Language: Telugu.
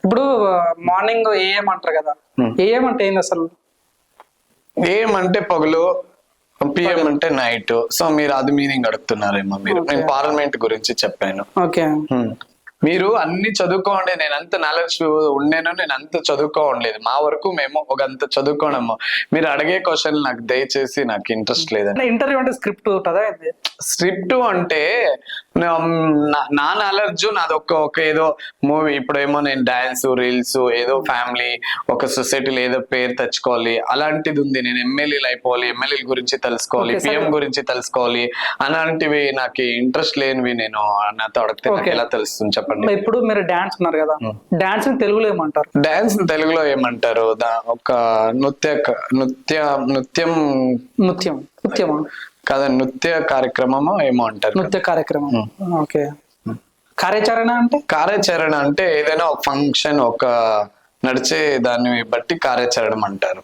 ఇప్పుడు మార్నింగ్ ఏఎం అంటారు కదా, ఏఎం అంటే ఏంది అసలు? ఏమంటే పగలు, పిఎం అంటే నైట్. సో మీరు అది మీనింగ్ అడుగుతున్నారేమో మీరు. నేను పార్లమెంట్ గురించి చెప్పాను. ఓకే. మీరు అన్ని చదువుకోండి, నేను అంత నాలెడ్జ్ ఉండేను, నేను అంత చదువుకోవట్లేదు. మా వరకు మేము ఒక అంత చదువుకోవడము. మీరు అడిగే క్వశ్చన్ నాకు దయచేసి నాకు ఇంట్రెస్ట్ లేదండి. ఇంటర్వ్యూ అంటే స్క్రిప్ట్ ఉంటుందా? స్క్రిప్ట్ అంటే నా నాలెడ్జ్ నాది ఒక ఏదో మూవీ. ఇప్పుడేమో నేను డాన్స్, రీల్స్, ఏదో ఫ్యామిలీ, ఒక సొసైటీలో ఏదో పేరు తెచ్చుకోవాలి అలాంటిది ఉంది. నేను ఎమ్మెల్యేలు అయిపోవాలి, ఎమ్మెల్యేల గురించి తెలుసుకోవాలి, పిఎం గురించి తెలుసుకోవాలి, అలాంటివి నాకు ఇంట్రెస్ట్ లేనివి. నేను నాతో అడిగితే నాకు ఎలా తెలుస్తుంది చెప్పండి. ఇప్పుడు మీరు డాన్స్ ఉన్నారు కదా, డాన్స్ తెలుగులో ఏమంటారు? డాన్స్ తెలుగులో ఏమంటారు? ఒక నృత్యం కదా, నృత్య కార్యక్రమము ఏమో అంటారు. నృత్య కార్యక్రమం. ఓకే. కార్యాచరణ అంటే? కార్యాచరణ అంటే ఏదైనా ఒక ఫంక్షన్, ఒక నడిచే దాన్ని బట్టి కార్యాచరణ అంటారు.